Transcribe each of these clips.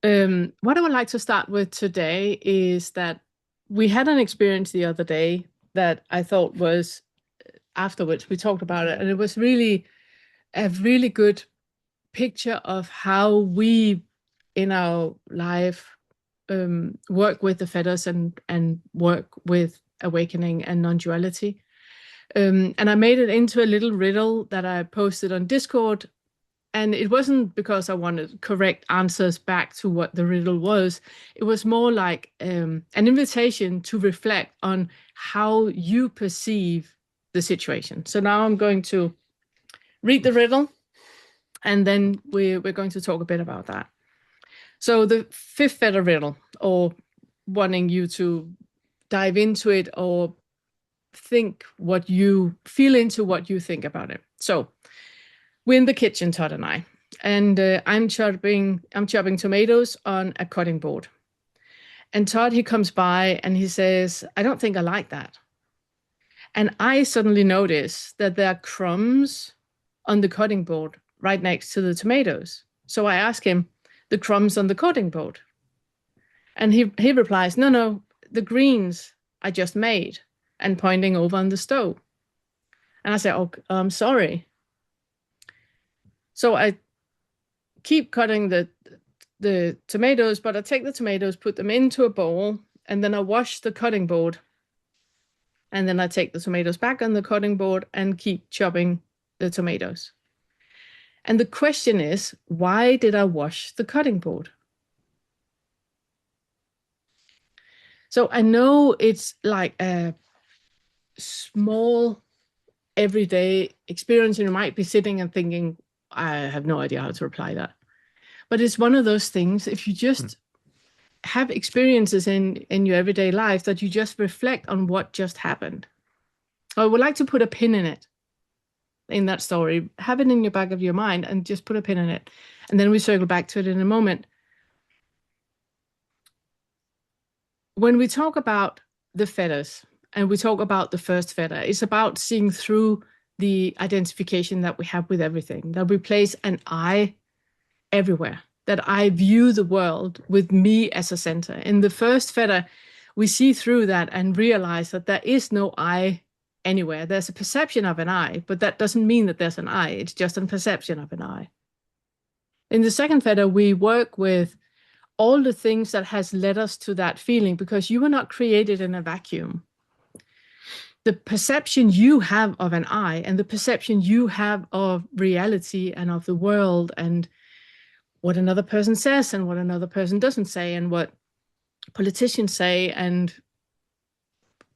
What I would like to start with today is that we had an experience the other day that I thought was afterwards, we talked about it, and it was really a really good picture of how we in our life work with the feathers and work with awakening and non-duality. And I made it into a little riddle that I posted on Discord. And it wasn't because I wanted correct answers back to what the riddle was. It was more like an invitation to reflect on how you perceive the situation. So now I'm going to read the riddle, and then we're going to talk a bit about that. So the fifth feather riddle, or wanting you to dive into it or think what you feel into what you think about it. So we're in the kitchen, Todd and I, and I'm chopping tomatoes on a cutting board. And Todd, he comes by and he says, "I don't think I like that." And I suddenly notice that there are crumbs on the cutting board right next to the tomatoes. So I ask him, "The crumbs on the cutting board?" And he replies, "No, no, the greens I just made," and pointing over on the stove. And I say, "Oh, I'm sorry." So I keep cutting the tomatoes, but I take the tomatoes, put them into a bowl, and then I wash the cutting board. And then I take the tomatoes back on the cutting board and keep chopping the tomatoes. And the question is, why did I wash the cutting board? So I know it's like a small everyday experience, and you might be sitting and thinking, I have no idea how to reply that. But it's one of those things, if you just have experiences in your everyday life, that you just reflect on what just happened. I would like to put a pin in it, in that story, have it in your back of your mind and just put a pin in it. And then we circle back to it in a moment. When we talk about the feathers and we talk about the first feather, it's about seeing through the identification that we have with everything, that we place an I everywhere, that I view the world with me as a center. In the first feather, we see through that and realize that there is no I anywhere. There's a perception of an I, but that doesn't mean that there's an I. It's just a perception of an I. In the second feather, we work with all the things that has led us to that feeling, because you were not created in a vacuum. The perception you have of an I and the perception you have of reality and of the world and what another person says and what another person doesn't say and what politicians say and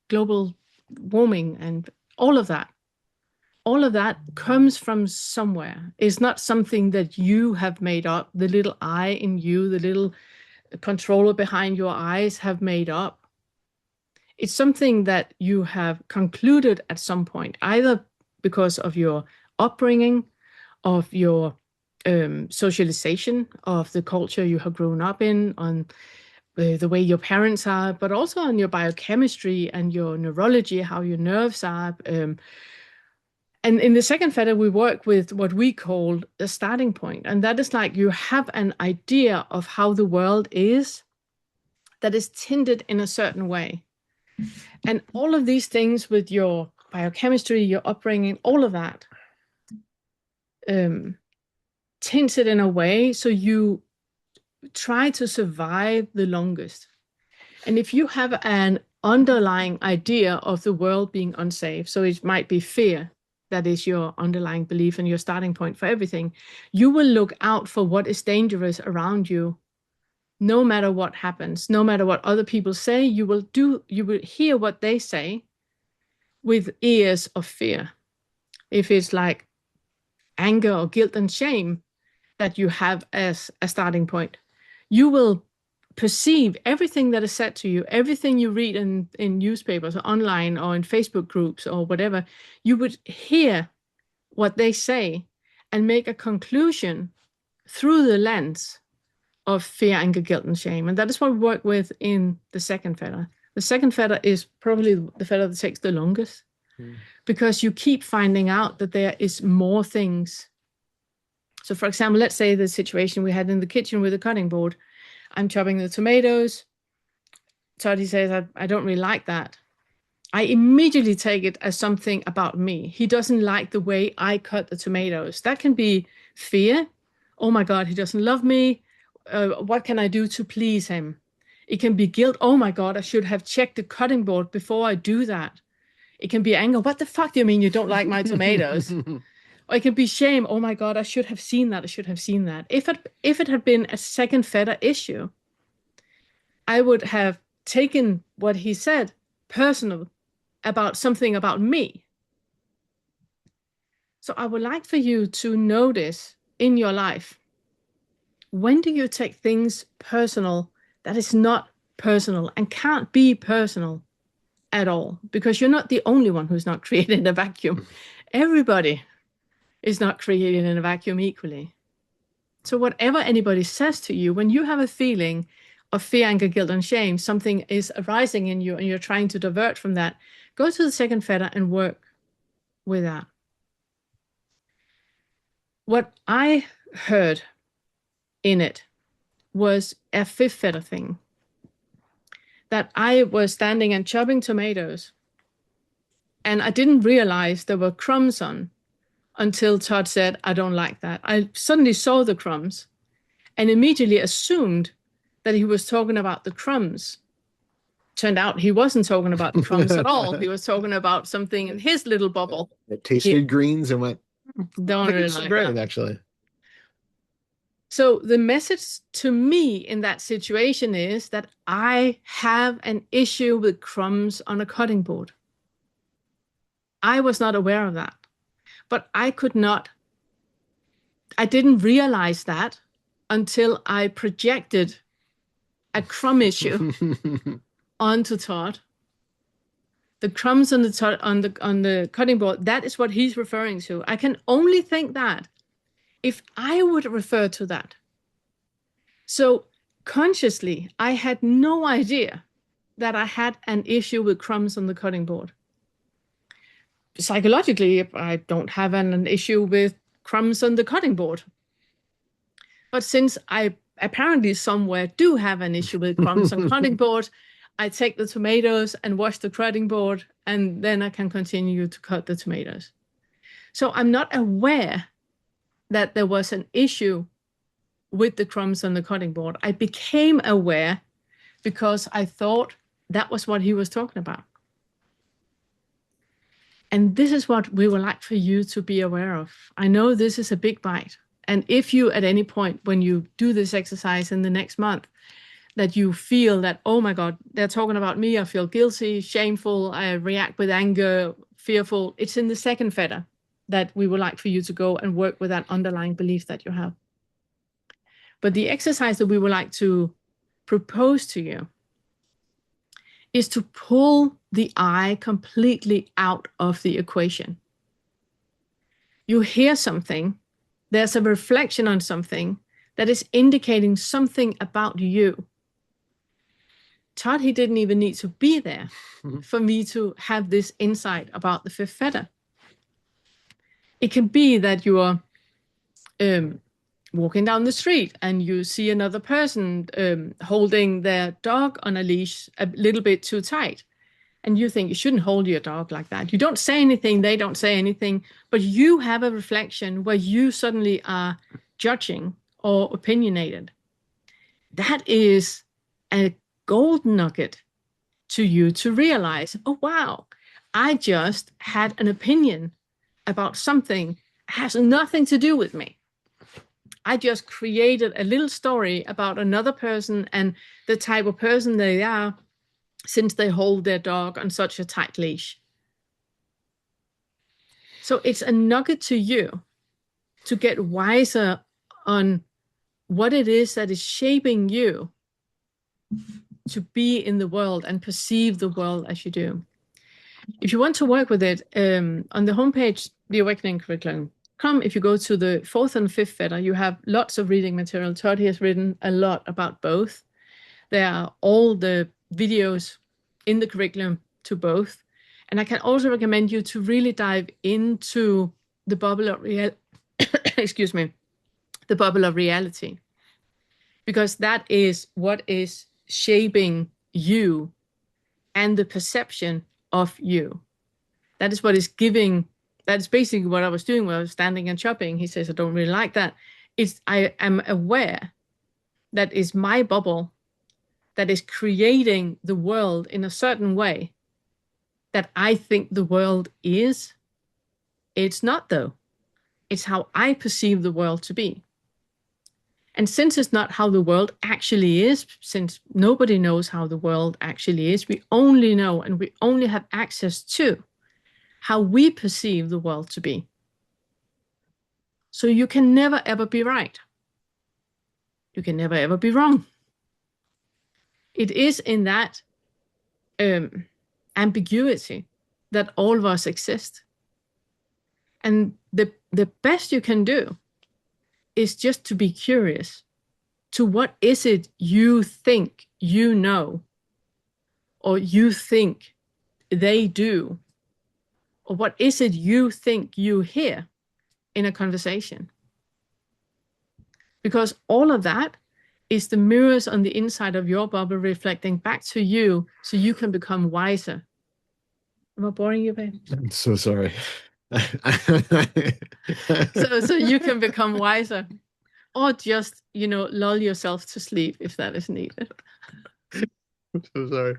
global warming and all of that comes from somewhere. It's not something that you have made up. The little I in you, the little controller behind your eyes have made up. It's something that you have concluded at some point, either because of your upbringing, of your socialization, of the culture you have grown up in, on the way your parents are, but also on your biochemistry and your neurology, how your nerves are. And in the second feather, we work with what we call the starting point. And that is like you have an idea of how the world is that is tinted in a certain way. And all of these things with your biochemistry, your upbringing, all of that tinted in a way so you try to survive the longest. And if you have an underlying idea of the world being unsafe, so it might be fear, that is your underlying belief and your starting point for everything, you will look out for what is dangerous around you. No matter what happens, no matter what other people say, you will hear what they say with ears of fear. If it's like anger or guilt and shame that you have as a starting point, you will perceive everything that is said to you, everything you read in newspapers or online or in Facebook groups or whatever. You would hear what they say and make a conclusion through the lens of fear, anger, guilt, and shame. And that is what we work with in the second feather. The second feather is probably the feather that takes the longest, because you keep finding out that there is more things. So for example, let's say the situation we had in the kitchen with the cutting board. I'm chopping the tomatoes. Todd, says, I don't really like that. I immediately take it as something about me. He doesn't like the way I cut the tomatoes. That can be fear. Oh my God, he doesn't love me. What can I do to please him? It can be guilt. Oh my God, I should have checked the cutting board before I do that. It can be anger. What the fuck do you mean you don't like my tomatoes? Or it can be shame. Oh my God, I should have seen that. I should have seen that. If it had been a second feta issue, I would have taken what he said personal about something about me. So I would like for you to notice in your life, when do you take things personal that is not personal and can't be personal at all? Because you're not the only one who's not created in a vacuum. Everybody is not created in a vacuum equally. So whatever anybody says to you, when you have a feeling of fear, anger, guilt, and shame, something is arising in you and you're trying to divert from that, go to the second feta and work with that. What I heard in it was a fifth feta thing. That I was standing and chopping tomatoes, and I didn't realize there were crumbs on until Todd said, I don't like that. I suddenly saw the crumbs and immediately assumed that he was talking about the crumbs. Turned out he wasn't talking about the crumbs at all. He was talking about something in his little bubble. It tasted greens and went, don't really like bread, that. Actually. So the message to me in that situation is that I have an issue with crumbs on a cutting board. I was not aware of that, but I didn't realize that until I projected a crumb issue onto Todd. The crumbs on the cutting board, that is what he's referring to. I can only think that if I would refer to that. So consciously, I had no idea that I had an issue with crumbs on the cutting board. Psychologically, I don't have an issue with crumbs on the cutting board. But since I apparently somewhere do have an issue with crumbs on cutting board, I take the tomatoes and wash the cutting board, and then I can continue to cut the tomatoes. So I'm not aware that there was an issue with the crumbs on the cutting board. I became aware because I thought that was what he was talking about. And this is what we would like for you to be aware of. I know this is a big bite. And if you, at any point when you do this exercise in the next month, that you feel that, oh my God, they're talking about me, I feel guilty, shameful, I react with anger, fearful, it's in the second feta that we would like for you to go and work with that underlying belief that you have. But the exercise that we would like to propose to you is to pull the I completely out of the equation. You hear something, there's a reflection on something that is indicating something about you. Todd, he didn't even need to be there for me to have this insight about the fifth feta. It can be that you are walking down the street and you see another person holding their dog on a leash a little bit too tight. And you think you shouldn't hold your dog like that. You don't say anything, they don't say anything, but you have a reflection where you suddenly are judging or opinionated. That is a gold nugget to you to realize, oh, wow, I just had an opinion about something that has nothing to do with me. I just created a little story about another person and the type of person they are since they hold their dog on such a tight leash. So it's a nugget to you to get wiser on what it is that is shaping you to be in the world and perceive the world as you do. If you want to work with it, on the homepage, the Awakening Curriculum, if you go to the fourth and fifth feta, you have lots of reading material. Todd has written a lot about both. There are all the videos in the curriculum to both. And I can also recommend you to really dive into the bubble of the bubble of reality. because that is what is shaping you and the perception of you. That is what is giving, that's basically what I was doing when I was standing and shopping. He says, I don't really like that. It's, I am aware that is my bubble that is creating the world in a certain way that I think the world is. It's not, though. It's how I perceive the world to be. And since it's not how the world actually is, since nobody knows how the world actually is, we only know and we only have access to how we perceive the world to be. So you can never ever be right. You can never ever be wrong. It is in that ambiguity that all of us exist. And the best you can do is just to be curious to what is it you think you know, or you think they do, or what is it you think you hear in a conversation. Because all of that is the mirrors on the inside of your bubble reflecting back to you so you can become wiser. Am I boring you, babe? I'm so sorry. So you can become wiser, or just, lull yourself to sleep if that is needed. I'm so sorry.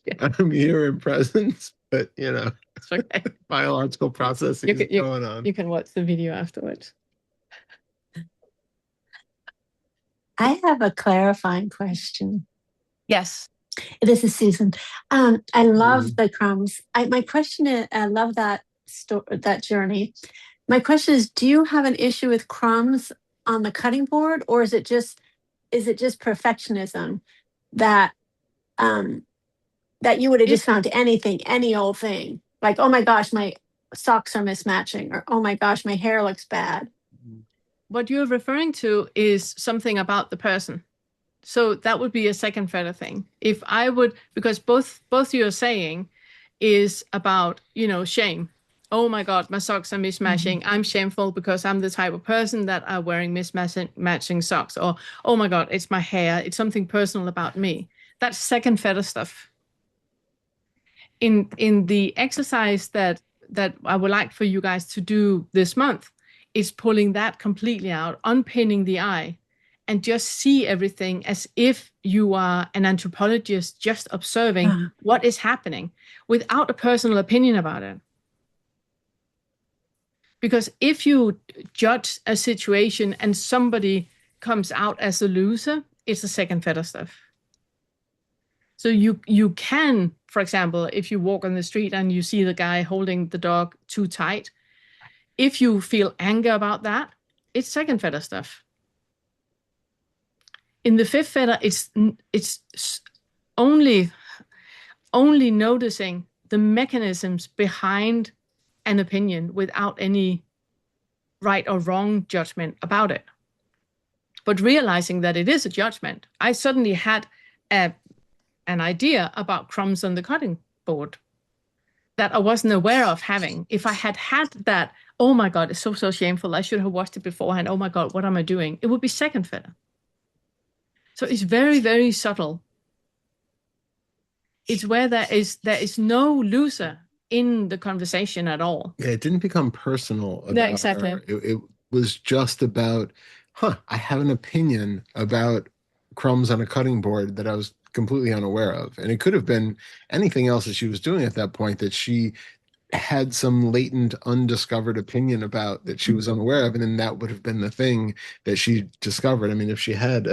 Yeah. I'm here in presence, but It's okay. biological processing is going on. You can watch the video afterwards. I have a clarifying question. Yes. This is Susan. I love the crumbs. My question is, I love that journey. My question is, do you have an issue with crumbs on the cutting board, or is it just perfectionism that that you would have just found anything, any old thing, like, oh my gosh, my socks are mismatching, or oh my gosh, my hair looks bad? What you're referring to is something about the person. So that would be a second feather thing. If I would, because both you're saying is about, shame. Oh my God, my socks are mismatching. Mm-hmm. I'm shameful because I'm the type of person that are wearing mismatching socks. Or, oh my God, it's my hair. It's something personal about me. That's second feather stuff. In the exercise that I would like for you guys to do this month is pulling that completely out, unpinning the eye, and just see everything as if you are an anthropologist just observing what is happening without a personal opinion about it. Because if you judge a situation and somebody comes out as a loser, it's the second feather stuff. So you can, for example, if you walk on the street and you see the guy holding the dog too tight, if you feel anger about that, it's second feather stuff. In the fifth feather, it's only noticing the mechanisms behind an opinion without any right or wrong judgment about it. But realizing that it is a judgment, I suddenly had an idea about crumbs on the cutting board that I wasn't aware of having. If I had that, oh my God, it's so shameful, I should have watched it beforehand, oh my God, what am I doing? It would be second feather. So it's very, very subtle. It's where there is no loser in the conversation at all. Yeah, it didn't become personal about Yeah, exactly. her. It was just about, I have an opinion about crumbs on a cutting board that I was completely unaware of. And it could have been anything else that she was doing at that point that she had some latent, undiscovered opinion about that she was unaware of. And then that would have been the thing that she discovered. I mean, if she had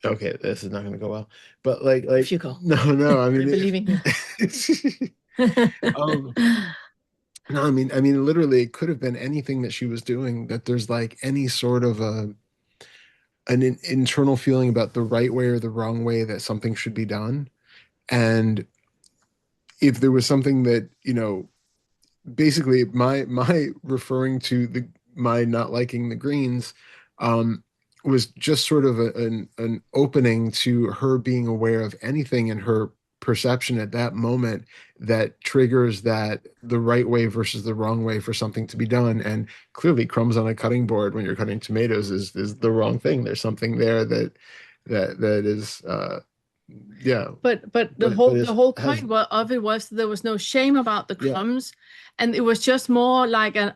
okay, this is not going to go well, but like you go. No, I mean, believing you. No, I mean, literally, it could have been anything that she was doing. That there's like any sort of an internal feeling about the right way or the wrong way that something should be done, and if there was something that basically my referring to my not liking the greens, was just sort of an opening to her being aware of anything in her perception at that moment that triggers that the right way versus the wrong way for something to be done. And clearly crumbs on a cutting board when you're cutting tomatoes is the wrong thing. There's something there that is yeah. But the whole point of it was there was no shame about the crumbs, and it was just more like an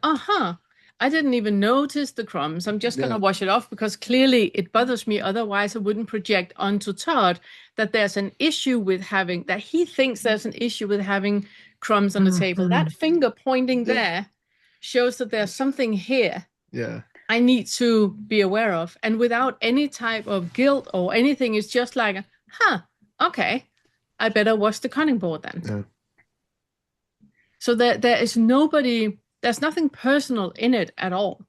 I didn't even notice the crumbs. I'm just gonna wash it off because clearly it bothers me. Otherwise, I wouldn't project onto Todd that there's an issue with having that he thinks there's an issue with having crumbs on the table. That finger pointing there shows that there's something here. Yeah. I need to be aware of, and without any type of guilt or anything, it's just like, okay, I better wash the cutting board then. Yeah. So there is there's nothing personal in it at all.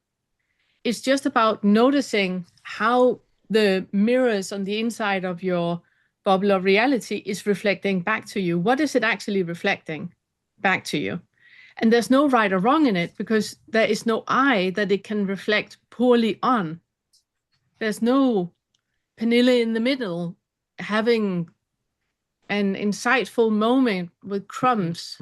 It's just about noticing how the mirrors on the inside of your bubble of reality is reflecting back to you. What is it actually reflecting back to you? And there's no right or wrong in it because there is no I that it can reflect poorly on. There's no Pernille in the middle having an insightful moment with crumbs.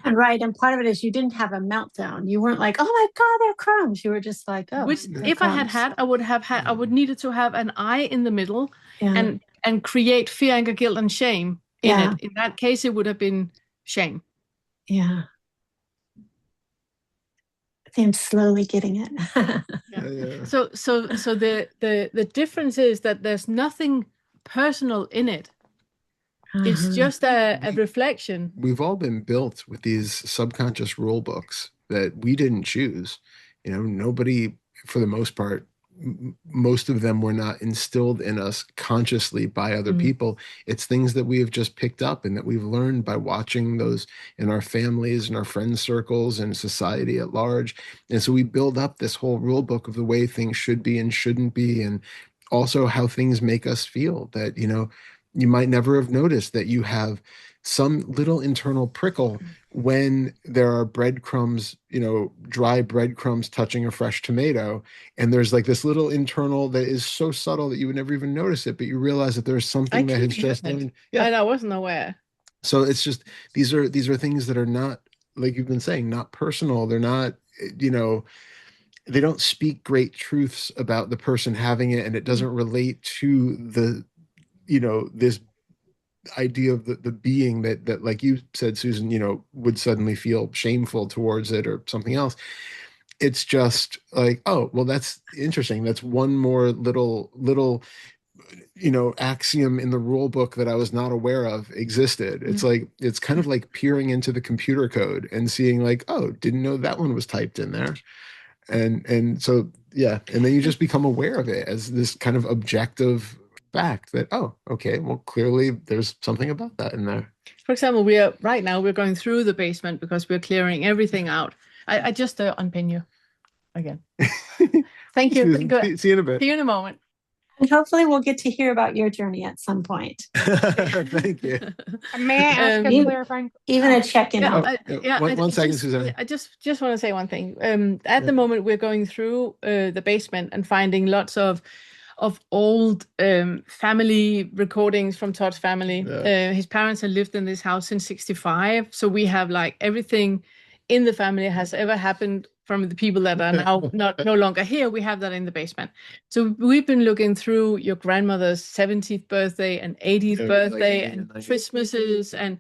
Right. And part of it is you didn't have a meltdown. You weren't like, oh my God, they're crumbs. You were just like, oh. Which if crumbs. I would needed to have an I in the middle and create fear, anger, guilt, and shame in it. In that case, it would have been shame. Yeah. I'm slowly getting it. So the difference is that there's nothing personal in it. It's just a reflection. We've all been built with these subconscious rule books that we didn't choose. Nobody, for the most part, most of them were not instilled in us consciously by other people. It's things that we have just picked up and that we've learned by watching those in our families and our friend circles and society at large. And so we build up this whole rule book of the way things should be and shouldn't be, and also how things make us feel that, you might never have noticed that you have some little internal prickle when there are breadcrumbs, dry breadcrumbs touching a fresh tomato. And there's like this little internal that is so subtle that you would never even notice it, but you realize that there's something that has just and I wasn't aware. So it's just, these are things that are not, like you've been saying, not personal. They're not, they don't speak great truths about the person having it, and it doesn't relate to the this idea of the being that like you said, Susan, would suddenly feel shameful towards it or something else. It's just like, oh, well, that's interesting. That's one more little axiom in the rule book that I was not aware of existed. It's like, it's kind of like peering into the computer code and seeing like, oh, didn't know that one was typed in there. And so, yeah. And then you just become aware of it as this kind of objective fact that, oh, okay, well, clearly there's something about that in there. For example, right now we're going through the basement because we're clearing everything out. I just unpin you again. Thank you. See you in a bit. See you in a moment. And hopefully we'll get to hear about your journey at some point. Thank you. May I ask a clarifying? Even a check-in. One second, Susan. I just want to say one thing. At the moment, we're going through the basement and finding lots of old family recordings from Todd's family. His parents had lived in this house since 1965. So we have like everything in the family has ever happened from the people that are now no longer here. We have that in the basement. So we've been looking through your grandmother's 70th birthday and 80th birthday and Christmases and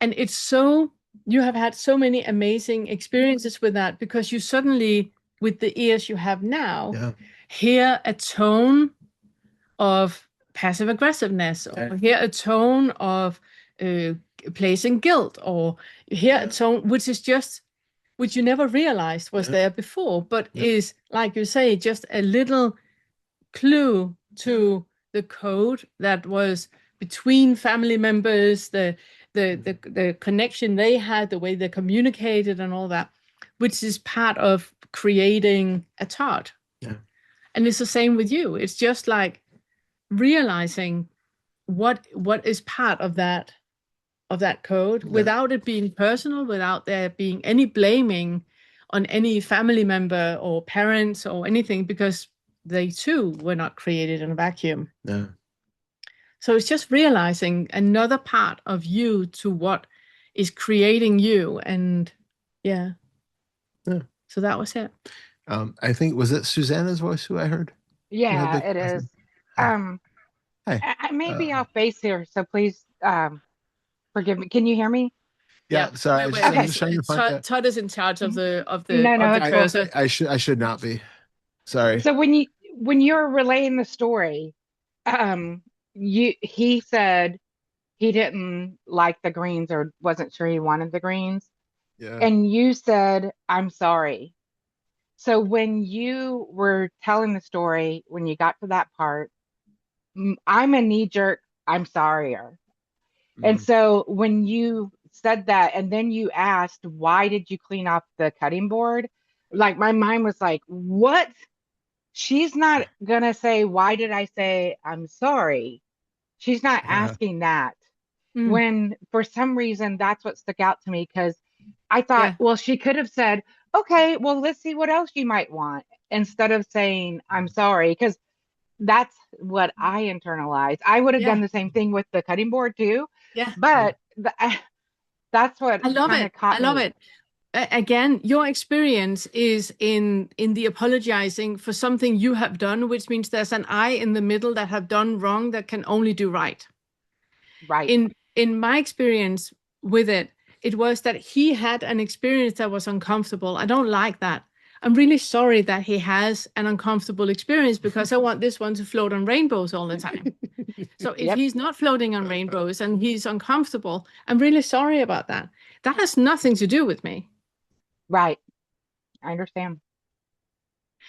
it's so, you have had so many amazing experiences with that because you suddenly, with the ears you have now, hear a tone of passive aggressiveness or hear a tone of placing guilt or hear a tone which you never realized was there before, but is, like you say, just a little clue to the code that was between family members, the connection they had, the way they communicated and all that, which is part of creating a Todd. And it's the same with you. It's just like realizing what is part of that code without it being personal, without there being any blaming on any family member or parents or anything, because they too were not created in a vacuum. So it's just realizing another part of you to what is creating you. And yeah. So that was it. I think, was it Susanna's voice who I heard? Who had Yeah, the it is. question? Hi. Hi. I may be Uh, off base here, so please forgive me. Can you hear me? Yeah. yeah, sorry. I'm Wait. just trying to find Todd, that. Todd is in charge of the No, no, it's cool. cursor. I should not be. Sorry. So when you're relaying the story, um, he said he didn't like the greens or wasn't sure he wanted the greens, Yeah. and you said, "I'm sorry." So when you were telling the story, when you got to that part, I'm a knee jerk, I'm sorrier. And Mhm. so when you said that, and then you asked, why did you clean off the cutting board? Like my mind was like, what? She's not gonna say, why did I say I'm sorry? She's not Yeah. asking that. Mm, When for some reason that's what stuck out to me because I thought, yeah. well, she could have said, okay, well, let's see what else you might want instead of saying, I'm sorry. Because that's what I internalized. I would have Yeah. done the same thing with the cutting board too, Yeah. Yeah. but that's what I love kind it. of caught I love me. it. Again, your experience is in the apologizing for something you have done, which means there's an I in the middle that have done wrong that can only do right. Right. In my experience with it, it was that he had an experience that was uncomfortable. I don't like that. I'm really sorry that he has an uncomfortable experience because I want this one to float on rainbows all the time. So if Yep. he's not floating on rainbows and he's uncomfortable, I'm really sorry about that. That has nothing to do with me. Right. I understand.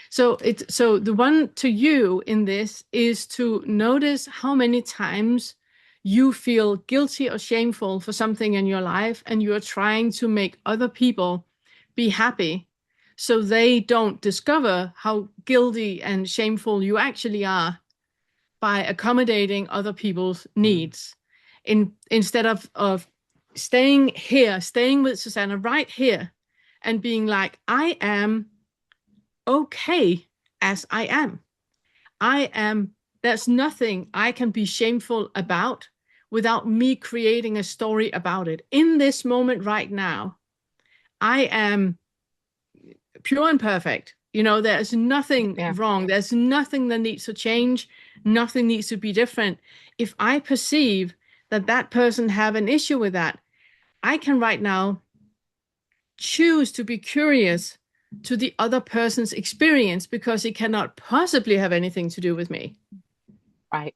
So the one to you in this is to notice how many times you feel guilty or shameful for something in your life and you're trying to make other people be happy so they don't discover how guilty and shameful you actually are by accommodating other people's needs instead of staying here, staying with Susanna right here and being like, I am okay as I am. There's nothing I can be shameful about without me creating a story about it. In this moment right now, I am pure and perfect. There's nothing Yeah. wrong. There's nothing that needs to change. Nothing needs to be different. If I perceive that that person have an issue with that, I can right now choose to be curious to the other person's experience because it cannot possibly have anything to do with me. Right.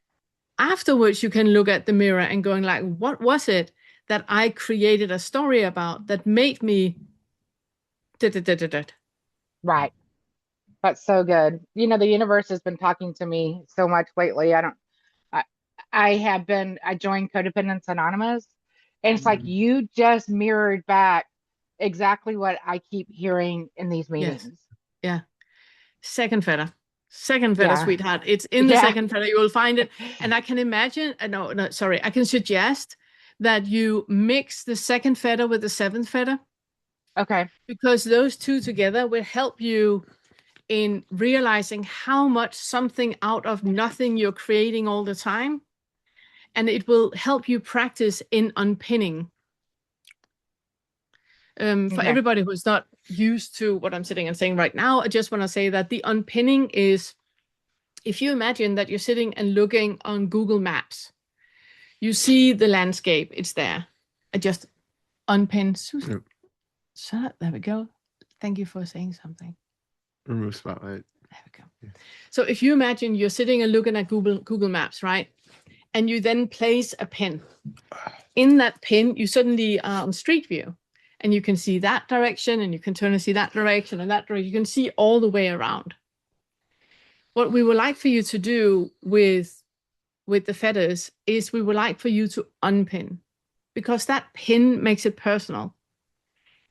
Afterwards, you can look at the mirror and going like, what was it that I created a story about that made me da, da, da, da, da. Right. That's so good. The universe has been talking to me so much lately. I, I joined Codependence Anonymous, and it's like Mhm. you just mirrored back exactly what I keep hearing in these Yes. meetings. Yeah. Second feta. Second feta, Yeah. sweetheart. It's in the Yeah. second feta. You will find it. And I can imagine, no, no, sorry. I can suggest that you mix the second feta with the seventh feta Okay. because those two together will help you in realizing how much something out of nothing you're creating all the time. And it will help you practice in unpinning. For Okay. everybody who's not used to what I'm sitting and saying right now, I just want to say that the unpinning is if you imagine that you're sitting and looking on Google Maps, you see the landscape, it's there. I just unpin Susan. Yep. So there we go. Thank you for saying something. Remove spotlight. There we go. Yeah. So if you imagine you're sitting and looking at Google Maps, right? And you then place a pin. In that pin, you suddenly are on Street View. And you can see that direction, and you can turn and see that direction and that direction. You can see all the way around. What we would like for you to do with the feathers is we would like for you to unpin because that pin makes it personal.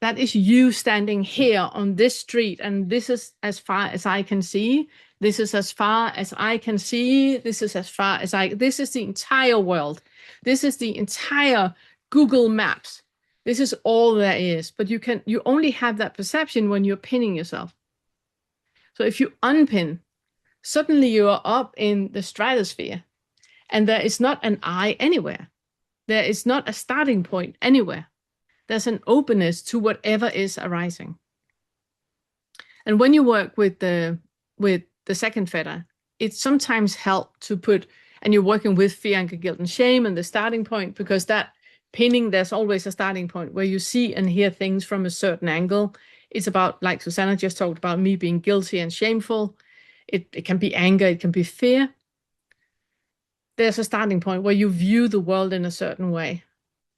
That is you standing here on this street, and this is as far as I can see. This is as far as I can see. This is as far as this is the entire world. This is the entire Google Maps. This is all there is. But you only have that perception when you're pinning yourself. So if you unpin, suddenly you are up in the stratosphere. And there is not an I anywhere. There is not a starting point anywhere. There's an openness to whatever is arising. And when you work with the second feather, it sometimes helps to put, and you're working with fear, anger, guilt, and shame, and the starting point, because that pinning, there's always a starting point where you see and hear things from a certain angle. It's about, like Susanna just talked about, me being guilty and shameful. It can be anger, it can be fear. There's a starting point where you view the world in a certain way.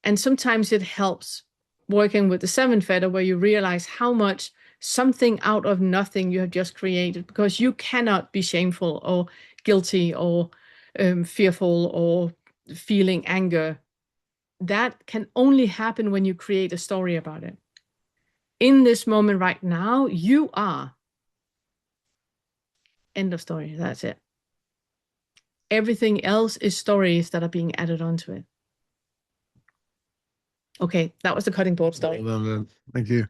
And sometimes it helps working with the seventh feather, where you realize how much something out of nothing you have just created, because you cannot be shameful or guilty or fearful or feeling anger. That can only happen when you create a story about it. In this moment right now, you are. End of story. That's it. Everything else is stories that are being added onto it. Okay, that was the cutting board story. Well done, man. Thank you.